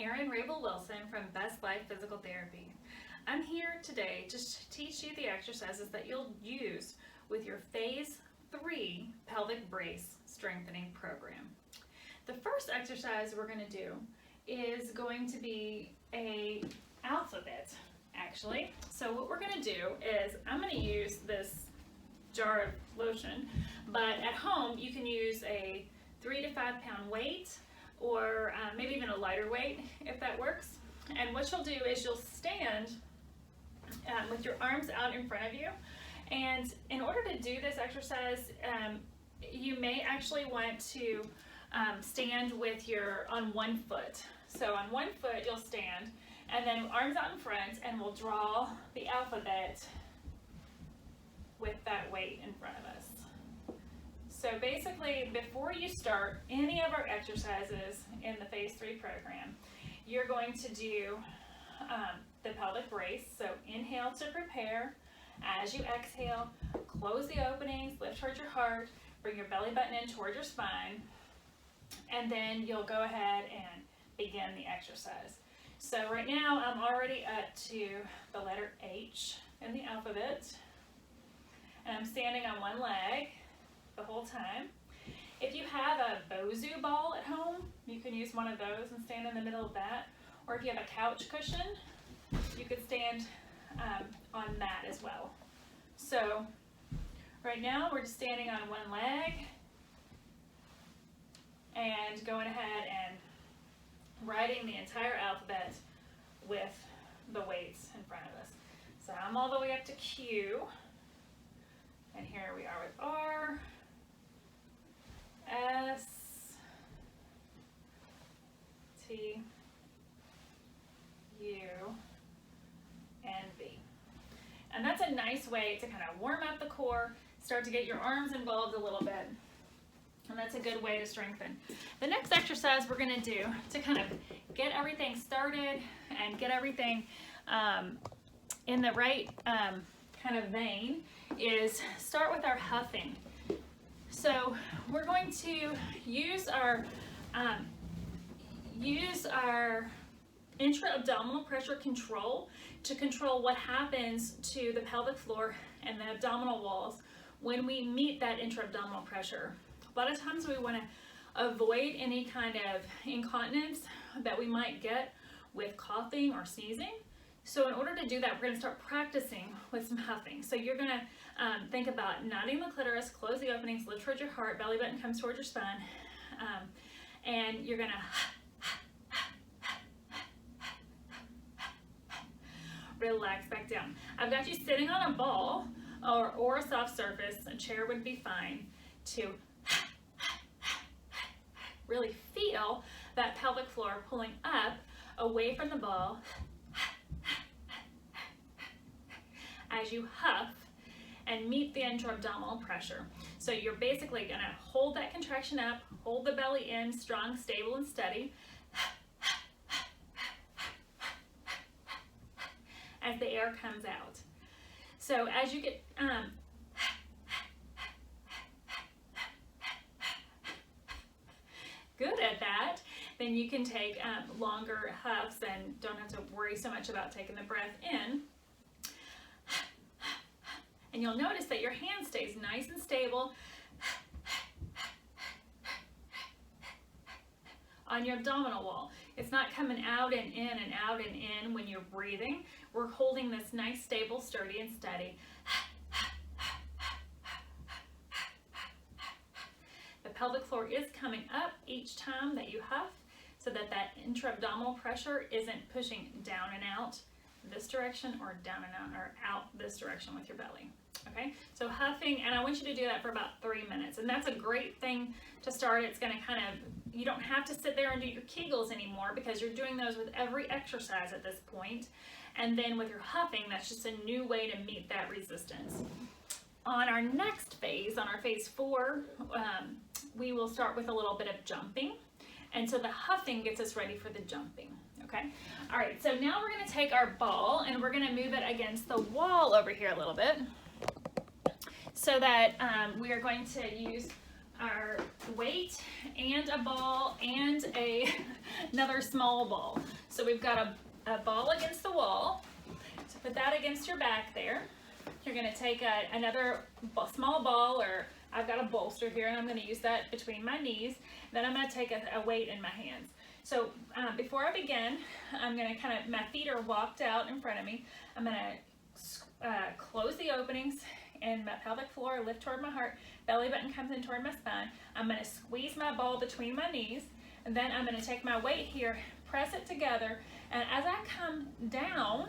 Erin Rabel-Wilson from Best Life Physical Therapy. I'm here today to teach you the exercises that you'll use with your Phase 3 pelvic brace strengthening program. The first exercise we're going to do is going to be a alphabet, actually. So what we're going to do is I'm going to use this jar of lotion, but at home you can use a 3 to 5 pound weight, or maybe even a lighter weight if that works. And what you'll do is you'll stand with your arms out in front of you, and in order to do this exercise you may actually want to stand with on one foot. So on one foot you'll stand, and then arms out in front, and we'll draw the alphabet with that weight in front of us. So basically, before you start any of our exercises in the Phase 3 program, you're going to do the pelvic brace. So inhale to prepare. As you exhale, close the openings, lift towards your heart, bring your belly button in towards your spine, and then you'll go ahead and begin the exercise. So right now, I'm already up to the letter H in the alphabet, and I'm standing on one leg the whole time. If you have a Bosu ball at home, you can use one of those and stand in the middle of that. Or if you have a couch cushion, you could stand on that as well. So right now we're just standing on one leg and going ahead and writing the entire alphabet with the weights in front of us. So I'm all the way up to Q, and here we are with R, S, T, U, and V. And that's a nice way to kind of warm up the core, start to get your arms involved a little bit, and that's a good way to strengthen. The next exercise we're going to do to kind of get everything started and get everything in the right kind of vein is start with our huffing. So we're going to use our intra-abdominal pressure control to control what happens to the pelvic floor and the abdominal walls when we meet that intra-abdominal pressure. A lot of times we want to avoid any kind of incontinence that we might get with coughing or sneezing. So in order to do that, we're going to start practicing with some huffing. So you're going to think about knotting the clitoris, close the openings, lift towards your heart, belly button comes towards your spine, and you're going to relax back down. I've got you sitting on a ball or a soft surface. A chair would be fine to really feel that pelvic floor pulling up away from the ball as you huff and meet the intra-abdominal pressure. So you're basically going to hold that contraction up, hold the belly in, strong, stable, and steady, as the air comes out. So as you get good at that, then you can take longer huffs and don't have to worry so much about taking the breath in. And you'll notice that your hand stays nice and stable on your abdominal wall. It's not coming out and in and out and in when you're breathing. We're holding this nice, stable, sturdy, and steady. The pelvic floor is coming up each time that you huff, so that that intra-abdominal pressure isn't pushing down and out this direction, or down and out, or out this direction with your belly. Okay, so huffing, and I want you to do that for about 3 minutes, and that's a great thing to start. It's going to kind of, you don't have to sit there and do your Kegels anymore, because you're doing those with every exercise at this point. And then with your huffing, that's just a new way to meet that resistance. On our next phase, on our Phase 4, we will start with a little bit of jumping, and so the huffing gets us ready for the jumping. Okay, all right, so now we're going to take our ball and we're going to move it against the wall over here a little bit, so that we are going to use our weight and a ball and a another small ball. So we've got a ball against the wall. So put that against your back there. You're going to take another small ball, or I've got a bolster here, and I'm going to use that between my knees. Then I'm going to take a weight in my hands. So before I begin, I'm going to my feet are walked out in front of me. I'm going to close the openings in my pelvic floor, lift toward my heart. Belly button comes in toward my spine. I'm going to squeeze my ball between my knees, and then I'm going to take my weight here, press it together, and as I come down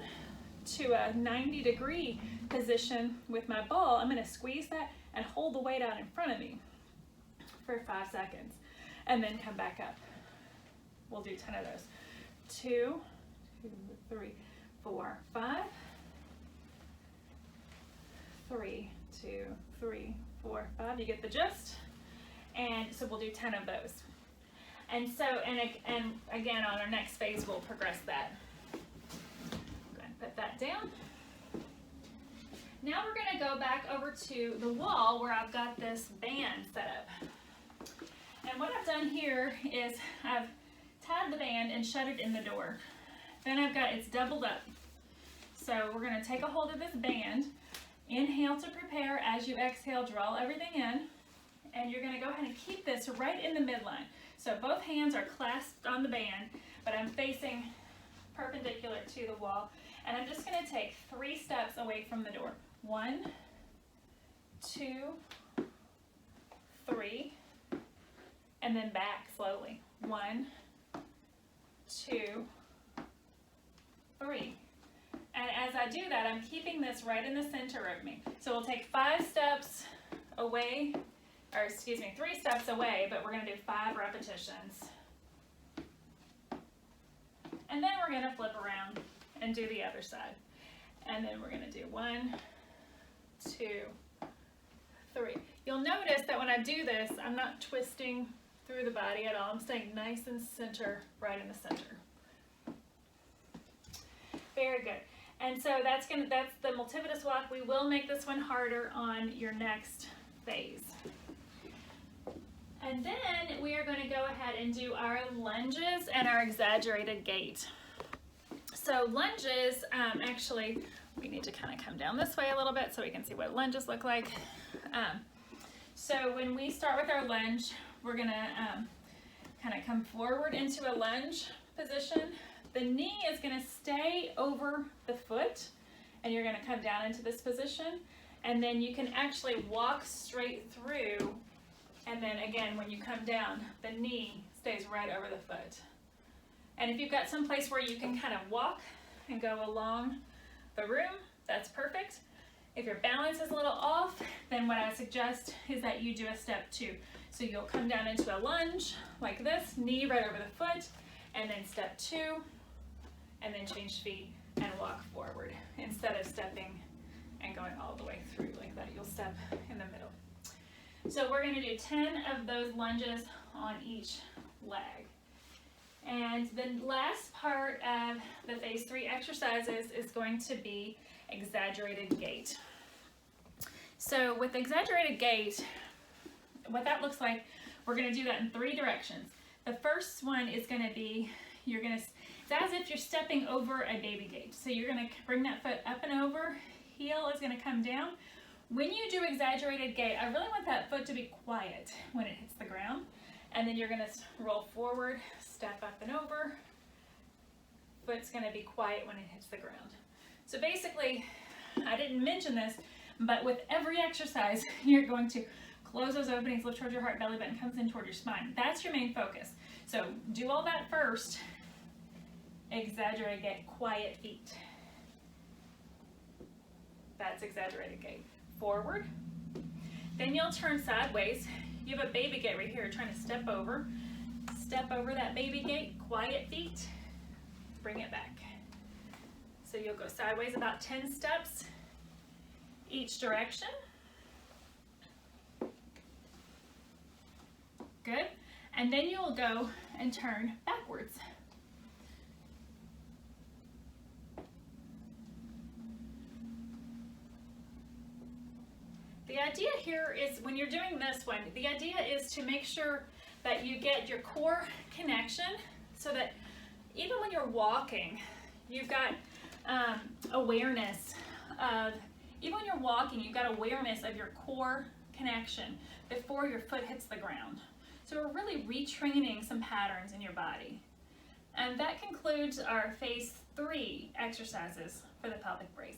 to a 90-degree position with my ball, I'm going to squeeze that and hold the weight out in front of me for 5 seconds, and then come back up. We'll do 10 of those. 2, 3, 4, 5. 3, 2, 3, 4, 5. You get the gist? And so we'll do 10 of those. And so, and again, on our next phase, we'll progress that. Go ahead and put that down. Now we're going to go back over to the wall where I've got this band set up. And what I've done here is I've tied the band and shut it in the door. Then it's doubled up. So we're going to take a hold of this band. Inhale to prepare. As you exhale, draw everything in. And you're going to go ahead and keep this right in the midline. So both hands are clasped on the band, but I'm facing perpendicular to the wall. And I'm just going to take 3 steps away from the door. 1, 2, 3, and then back slowly. 1, 2, 3. And as I do that, I'm keeping this right in the center of me. So we'll take 5 steps away, or excuse me, 3 steps away, but we're going to do 5 repetitions. And then we're going to flip around and do the other side. And then we're going to do 1, 2, 3. You'll notice that when I do this, I'm not twisting through the body at all. I'm staying nice and center, right in the center. Very good. And so that's the multifidus walk. We will make this one harder on your next phase. And then we are going to go ahead and do our lunges and our exaggerated gait. So lunges, actually, we need to kind of come down this way a little bit so we can see what lunges look like. So when we start with our lunge, we're going to kind of come forward into a lunge position. The knee is going to stay over the foot, and you're going to come down into this position. And then you can actually walk straight through, and then again, when you come down, the knee stays right over the foot. And if you've got some place where you can kind of walk and go along the room, that's perfect. If your balance is a little off, then what I suggest is that you do a step 2. So you'll come down into a lunge like this, knee right over the foot, and then step 2, and then change feet and walk forward. Instead of stepping and going all the way through like that, you'll step in the middle. So we're going to do 10 of those lunges on each leg. And the last part of the phase 3 exercises is going to be exaggerated gait. So with exaggerated gait, what that looks like, we're going to do that in 3 directions. The first one is going to be, it's as if you're stepping over a baby gate. So you're going to bring that foot up and over, heel is going to come down. When you do exaggerated gait, I really want that foot to be quiet when it hits the ground. And then you're going to roll forward, step up and over. Foot's going to be quiet when it hits the ground. So basically, I didn't mention this, but with every exercise, you're going to close those openings, lift towards your heart, belly button comes in toward your spine. That's your main focus. So do all that first. Exaggerate gait, quiet feet. That's exaggerated gait. Forward. Then you'll turn sideways. You have a baby gait right here, trying to step over. Step over that baby gait, quiet feet. Bring it back. So you'll go sideways about 10 steps each direction. Good. And then you'll go and turn backwards. The idea here is when you're doing this one, the idea is to make sure that you get your core connection so that even when you're walking, you've got awareness of, even when you're walking, you've got awareness of your core connection before your foot hits the ground. So we're really retraining some patterns in your body. And that concludes our phase 3 exercises for the pelvic brace.